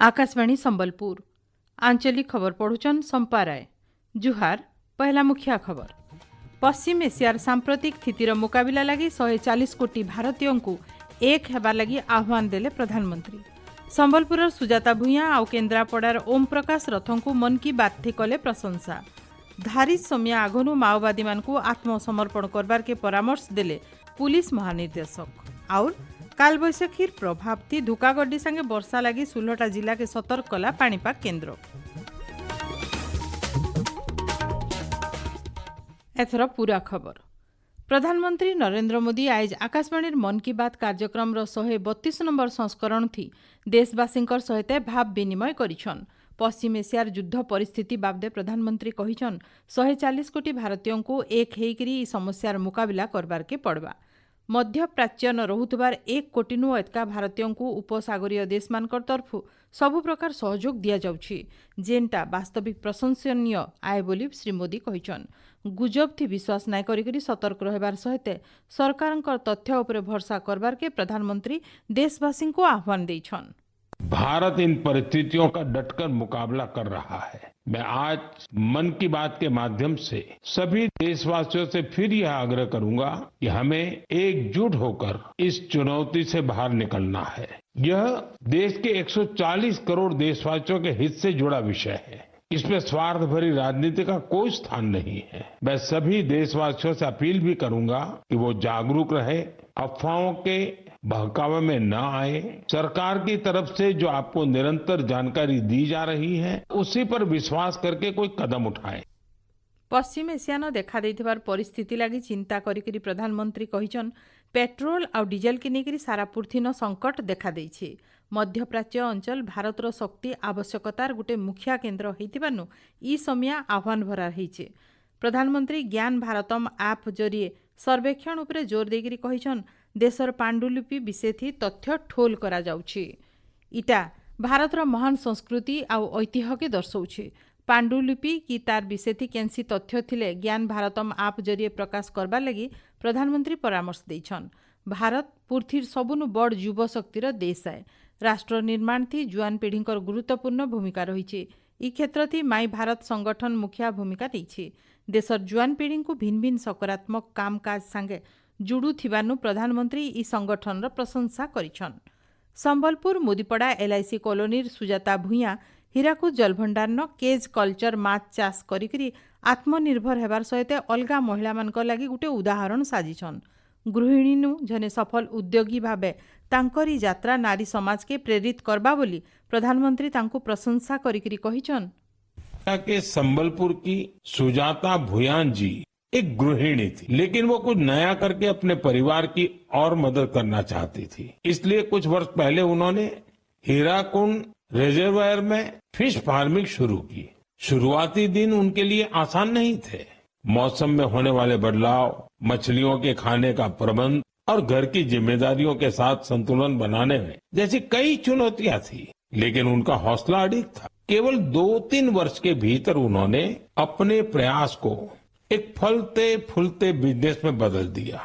आकाशवाणी संबलपुर आंचलिक खबर पढ़ुचन संपा राय। जुहार। पहला मुख्य खबर। पश्चिम एशियार सांप्रतिक स्थितिर मुकाबिला लगी 140 कोटी भारतीयों को एक हेबार लगी आह्वान देले प्रधानमंत्री। संबलपुर सुजाता भूया आउ केन्द्रापड़ार ओम प्रकाश रथों को मन की बात थी कले प्रशंसा। धारी समिया आगनु माओवादी मानकु आत्मसमर्पण करबार के परामर्श देले पुलिस महानिर्देशक। और काल बैशाखीर प्रभाव थी धुकागड्डी संगे वर्षा लगी सुलहटा जिला के सतर्क कला पाणीपाग केन्द्र। एथर पूरा खबर। प्रधानमंत्री नरेंद्र मोदी आज आकाशवाणी मन की बात कार्यक्रम 132 नंबर संस्करण थी देशवासी सहित भाव विनिमय करिछन। पश्चिम एशियार युद्ध परिस्थिति बाबदे प्रधानमंत्री कहिछन 140 कोटी भारतीयों को एक हेकरी समस्यार मुकाबिला करबार के पड़वा। मध्य प्राच्य न रहुतबार 1 कोटी नु एतका भारतीयों को उपसागरीय देश मानकर तरफु सबु प्रकार सहयोग दिया जाउछि जेनटा वास्तविक प्रशंसनीय आए बोली श्री मोदी कहिछन। गुजब थी विश्वास नाय करी सतर्क रहबार सहित सरकारंकर तथ्य उपरे भरसा करबार के प्रधानमंत्री देशवासी को आह्वान देछन। भारत इन परिस्थितियों का डटकर मुकाबला कर रहा है। मैं आज मन की बात के माध्यम से सभी देशवासियों से फिर यह आग्रह करूंगा कि हमें एकजुट होकर इस चुनौती से बाहर निकलना है। यह देश के 140 करोड़ देशवासियों के हित से जुड़ा विषय है। इसमें स्वार्थ भरी राजनीति का कोई स्थान नहीं है। मैं सभी देशवासियों से अपील भी करूंगा कि वो जागरूक रहे, अफवाहों के बहकावे में न आए, सरकार की तरफ से जो आपको निरंतर जानकारी दी जा रही है उसी पर विश्वास करके कोई कदम उठाए। पश्चिम एशियान देखा देथिबार परिस्थिति लगी चिंता करी प्रधानमंत्री कहिछन पेट्रोल और डीजेल के नेकरी सारा पृथ्वीन संकट देखा देइछे। मध्य प्राच्य अंचल भारतर शक्ति आवश्यकतार गोटे मुख्य केन्द्र होइतिबानु ई समिया आह्वान भरा रहिछे। प्रधानमंत्री ज्ञान भारतम ऐप जरिए सर्वेक्षण उपरे जोर देगिरी कहिछन देशर पांडुलिपि विषय थी तथ्य ठोल करा जाउछि। इटा भारतर महान संस्कृति आउ ऐतिह्य के दर्शाउछि। पांडुलिपि की तार विषय थी केंसी तथ्य थिले ज्ञान भारतम ऐप जरिए प्रकाश करबा लगी प्रधानमंत्री परामर्श देछन। भारत पृथ्वीर सबुनु बड़ युव शक्तिर देश है। राष्ट्र निर्माण थी जुआन पीढ़ींकर गुरुत्वपूर्ण भूमिका रही। ई क्षेत्र थी माई भारत संगठन मुखिया भूमिका नहीं। देशर जुआन पीढ़ी को भिन्न भिन्न सकारात्मक काम काज संगे जुड़ू थिबानु प्रधानमंत्री ई संगठन प्रशंसा करिछन। संबलपुर मुदीपड़ा LIC कॉलोनी सुजाता भूया हीराकुद जलभंडारन केज कल्चर माछ चाष करी आत्मनिर्भर हेबार सहित अलगा महिला मान लगी गोटे उदाहरण साजिछन। गृहिणीनु जने सफल उद्योगी भावे तांकरी यात्रा नारी समाज के प्रेरित करबा बोली प्रधानमंत्री तांको प्रशंसा करी कहिछन। के संबलपुर की सुजाता भूयान जी एक गृहिणी थी, लेकिन वो कुछ नया करके अपने परिवार की और मदद करना चाहती थी। इसलिए कुछ वर्ष पहले उन्होंने हीराकुंड रिजर्वायर में फिश फार्मिंग शुरू की। शुरुआती दिन उनके लिए आसान नहीं थे। मौसम में होने वाले बदलाव, मछलियों के खाने का प्रबंध और घर की जिम्मेदारियों के साथ संतुलन बनाने में जैसी कई चुनौतियां थी, लेकिन उनका हौसला अडिग था। केवल 2-3 वर्ष के भीतर उन्होंने अपने प्रयास को एक फलते फूलते बिजनेस में बदल दिया।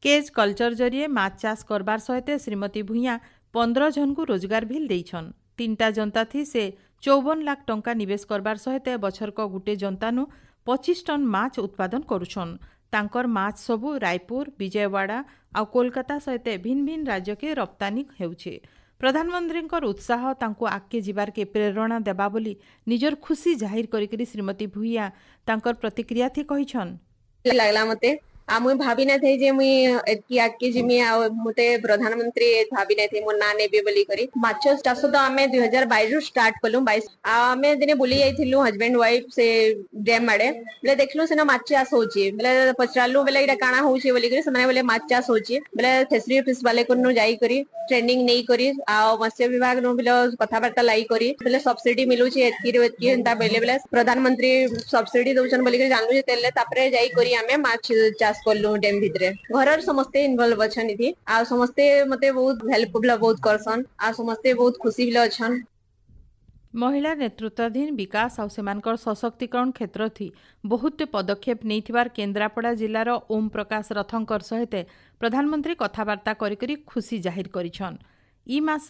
केज कल्चर जरिए माछ चाष करबार सहित श्रीमती भूया 15 जन को रोजगार भी देइछन। 3टा जनता थी से 54 लाख टंका निवेश करबार सहित बछरक गुटे जनतानु 25 टन माछ उत्पादन करुछन। तांकर माछ सबु रायपुर, विजयवाड़ा और कोलकाता सहित भिन्न भिन्न राज्य के रप्तानी हेउछे। प्रधानमंत्री उत्साह तांको आगे जीवार के प्रेरणा देबा बोली निजर खुशी जाहिर करी श्रीमती भूया तांकर प्रतिक्रिया थी कहिछन। लागला मते मुई भाभी ना थे जे मुई एतकी आके जिमी मते प्रधानमंत्री भाभी ना थे मो ना नेबे बोली करी माछ चाष तो आमे 2022 स्टार्ट कलु। 22 आमे दिने बुली जाइथिलु हस्बैंड वाइफ से डैम आडे बेले देखलु सेना माछ चाष होची। बेले पचरालु बेले इडा काना होची बोली करी सने बेले माछ चाष होची। बेले फिशरी ऑफिस वाले कोनु जाई करी ट्रेनिंग नहीं करी आ मत्स्य विभाग नो बेले कथाबार्ता लाई करी बेले सब्सिडी मिलुची एतकी रे एतकी एंता बेले बेले प्रधानमंत्री सब्सिडी दउछन बोली करी जानलु जे तेले तापरे जाई करी आमे माछ चाष कलु। डैम भितरे घर समस्ते इन्वॉल्व अछन इथि आ समस्ते मते बहुत हेल्पफुल बहुत करसन आ समस्ते बहुत खुशी भी अछन। महिला नेतृत्वाधीन विकास और सेमानकर सशक्तिकरण क्षेत्र थी बहुत पदक्षेप नहीं केन्द्रापड़ा जिलार ओम प्रकाश रथंकर सहित प्रधानमंत्री कथाबार्ता करी खुशी जाहिर करिछन। ई मास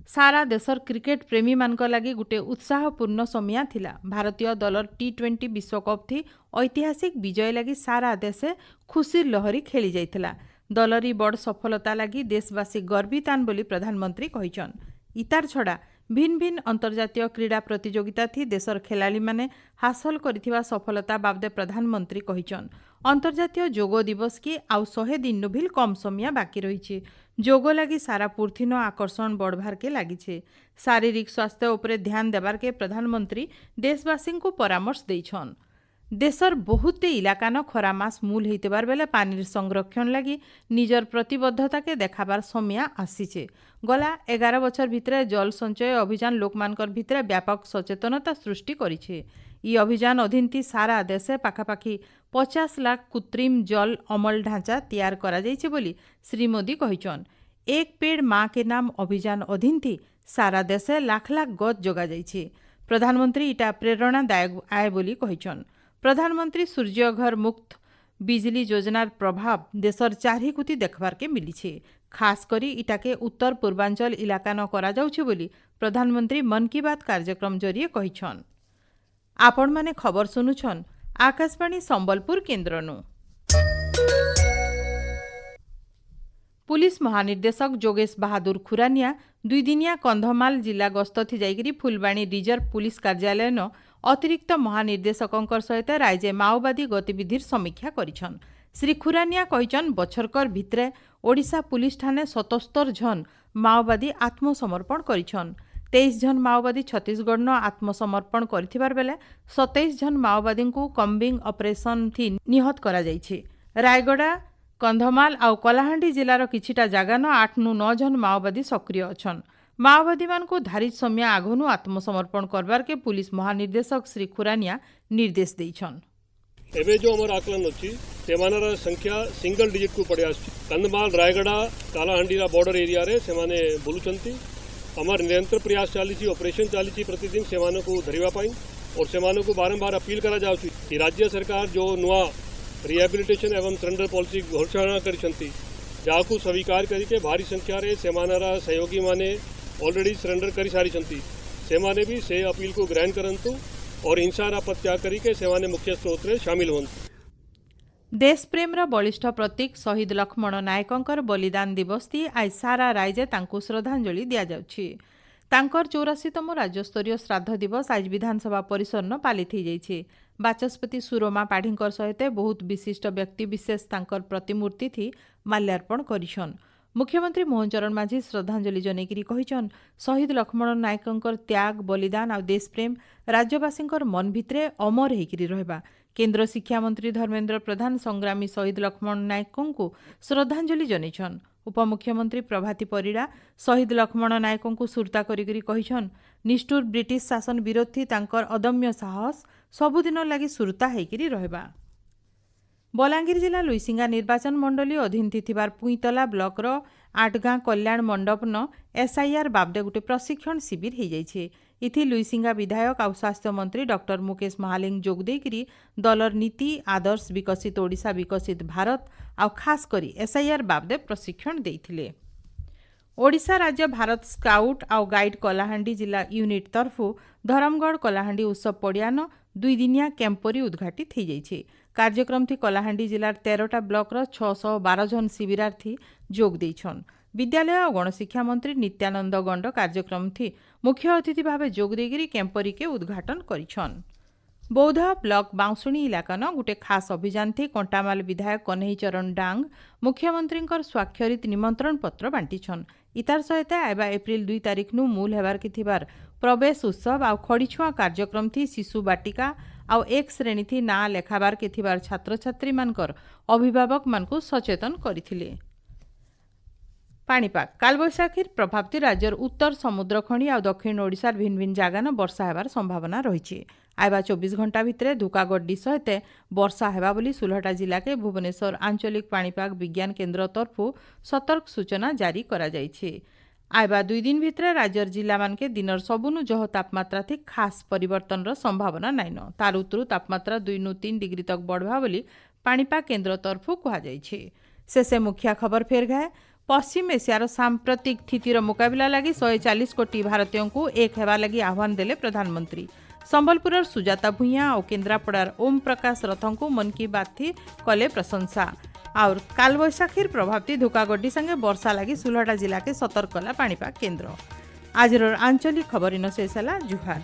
सारा देशर क्रिकेट प्रेमी मानक लागि गुटे उत्साहपूर्ण समय थिला। भारतीय दलर T20 विश्वकप थी ऐतिहासिक विजय लागि सारा देशे खुशीर लहरी खेली जाइथिला। दलरी बड़ सफलता लागि देशवासी गर्वितान बोली प्रधानमंत्री कहिछन। इतार छड़ा भिन्न भिन्न अंतर्जातीय क्रीड़ा प्रतियोगिता थी देशर खेलाड़ी माने हासिल करिथिबा सफलता बाबदे प्रधानमंत्री कहिछन। अंतर्जातीय जोग दिवस की आउ 100 दिन नु भिल कम समय बाकी रहिछे। जोग लागि सारा पूर्थिनो आकर्षण बढ़वार के लागिछे। शारीरिक स्वास्थ्य उपरे ध्यान देवार के प्रधानमंत्री देशवासी को परामर्श देइछन। देशर बहुते इलाकान खरा मास मूल होइतबार बेले पानीर संरक्षण लगी निजर प्रतिबद्धता के देखाबार समय आसीचे। गला 11 बछर भितरे जल संचय अभियान लोकमानकर भितरे व्यापक सचेतनता सृष्टि करिछे। ई अभियान अधीन सारा देशे पाखापाखि 50 लाख कृत्रिम जल अमल ढांचा तैयार करा जाइछे बोली श्री मोदी कहिछन। एक पेड़ माँ के नाम अभियान अधीन थी सारा देशे लाख लाख गछ जोगा जाइछे। प्रधानमंत्री इटा प्रेरणादायक आए बोली कहिछन। प्रधानमंत्री सूर्य घर मुक्त बिजली योजनार प्रभाव देशर चारिकुती देखबार के मिली। खास करी इटाके उत्तर पूर्वांचल इलाका न करा जाउछि बोली प्रधानमंत्री मन की बात कार्यक्रम जरिए कहिछन। आपण माने खबर सुनुछन आकाशवाणी संबलपुर केन्द्रनु। पुलिस महानिर्देशक जोगेश बहादुर खुरानिया 2 दिनिया कंधमाल जिला गस्त थी जाइकरी फुलबाणी रिजर्व पुलिस कार्यालय न अतिरिक्त महानिर्देशकों सहित राज्य माओवादी गतिविधिर समीक्षा करिछन। श्री खुरानिया कहिछन बछरकर भितरे ओडिशा पुलिस ठाने 77 जन माओवादी आत्मसमर्पण करिछन। 23 जन माओवादी छत्तीसगढ़ न आत्मसमर्पण करथिबार बेले 27 जन माओवादी को कम्बिंग ऑपरेशन थी निहत करा जाइछे। रायगड़ा कंधमाल आउ कलाहांडी जिलार किछिटा जागा न 8 नु 9 जन माओवादी सक्रिय अछन। माओवादी मानकु धारित समय आगनु आत्मसमर्पण करबार के पुलिस महानिर्देशक श्री खुरानिया निर्देश देइछन। एबे जो हमर आकलन अछि सेमानर संख्या सिंगल डिजिट को पड़े आछि। कंधमाल रायगड़ा कालाहांडीरा बॉर्डर एरिया रे सेमाने बुलुचंती। हमर निरंतर प्रयास चालीछि ऑपरेशन चालीछि प्रतिदिन सेमानो को धरिबा पाई और सेमानो को बारंबार अपील करा जाउछि कि राज्य सरकार जो नुआ रिहेबिलिटेशन एवं सरेंडर पॉलिसी घोषणा करिसंती जाकु स्वीकार करिके भारी संख्या रे सेमानरा सहयोगी माने ऑलरेडी सरेंडर करी सारिसंती। सेमाने भी से अपील को ग्रहण करंतु और हिंसार प्रत्याग करिके सेमाने मुख्य स्रोत रे शामिल होंतु। देश प्रेमर बलिष्ठ प्रतीक शहीद लक्ष्मण नायकंकर बलिदान दिवस थी आज सारा राज्य तांकु श्रद्धांजलि दिया जाउछि। तांकर 84तम राज्यस्तरीय श्राद्ध दिवस आज विधानसभा परिसर न पालित हो जाइछे। बाचस्पति सुरमा पाढ़ींकर सहित बहुत विशिष्ट व्यक्ति विशेष तांकर प्रतिमूर्ति थी माल्यार्पण करिछन। मुख्यमंत्री मोहन चरण माझी श्रद्धांजलि जनैकिरी कहिछन शहीद लक्ष्मण नायकंकर त्याग बलिदान आ देश प्रेम राज्यवासींकर मन भितरे अमर हेकिरी रहबा। केन्द्र शिक्षा मंत्री धर्मेन्द्र प्रधान संग्रामी शहीद लक्ष्मण नायकों को श्रद्धांजलि जनैछन। उपमुख्यमंत्री प्रभाती परिड़ा शहीद लक्ष्मण नायकों को सुरता करिकरी कहिछन निष्ठुर ब्रिटिश शासन विरोध थी तांकर अदम्य साहस सबुदिन लागि सुरता हेकिरी रहबा। बलांगीर जिला लुईसिंगा निर्वाचन मंडली अधीन थिबार पुईतला ब्लॉकर 8 गाँ कल्याण मंडप न एसआईआर बाबदे गुटे प्रशिक्षण शिविर हो जाइछे। इथि लुईसिंगा विधायक आ स्वास्थ्य मंत्री डॉक्टर मुकेश महालिंग जोग देकरी दलर नीति आदर्श विकसित ओडिशा विकसित भारत आ खास करी एसआईआर बाबदे प्रशिक्षण देइथिले। ओडिशा राज्य भारत स्काउट आ गाइड कलाहांडी जिला यूनिट तरफु धरमगढ़ कलाहांडी उत्सव पड़ियान 2 दिनिया कैंपरी उद्घाटित हो जाइछे। कार्यक्रम थी कलाहांडी जिलार 13टा ब्लॉकर 612 जन शिविरार्थी जोग देइछन। विद्यालय और गणशिक्षा मंत्री नित्यानंद गंड कार्यक्रम थी मुख्य अतिथि भावे जोग देगिरी कैंपरी के उद्घाटन करिछन। बौद्ध ब्लॉक बाउंसुणी इलाका न गुटे खास अभियान थी कंटामाल विधायक कन्हई चरण डांग मुख्यमंत्री स्वाक्षरित निमंत्रण पत्र बांटीछन। इतार सहित आयबा एप्रिल 2 तारिख नु मूल हेबार के थिबार प्रवेश उत्सव आ खड़ीछुआ कार्यक्रम थी शिशु बाटिका आ 1 श्रेणी थी ना लेखाबार के थिबार छात्र छात्री मानकर अभिभावक मानकु सचेतन करिथिले। पाणीपाग कालबैशाखीर प्रभाव राज्यर उत्तर समुद्र खणी आ दक्षिण ओडिशार भिन्न भिन्न जागान वर्षा हेबार संभावना रही। आयबा 24 घंटा भितरे धुकागड्डी सहित वर्षा हेबा बोली सुलहटा जिला के भुवनेश्वर आंचलिक पाणीपाग विज्ञान केन्द्र तरफु सतर्क सूचना जारी करा जाइछे। आयबा 2 दिन भितरे राज्यर जिला मानके दिनर सबुनु जह तापमात्रा थी खास परिवर्तन संभावना नाइन। तार उतरु तापमात्रा 2 नु 3 डिग्री तक बढ़वा बोली पाणीपाग केन्द्र तरफु कहा जाइछे। शेषे मुख्या खबर फेर गाए पश्चिम एशियार सांप्रतिक स्थितिर मुकाबला लगी 140 कोटी भारतीयों को एक हेबा लगी आह्वान देले प्रधानमंत्री। संबलपुर सुजाता भूया और केन्द्रापड़ार ओम प्रकाश रथों को मन की बात थी कले प्रशंसा। और कालबैशाखीर प्रभावित धोकागड्डी संगे वर्षा लगी सुलहटा जिला के सतर्क कला पाणीपाग केन्द्र। आज आंचलिक खबर इन शेष है। जुहार।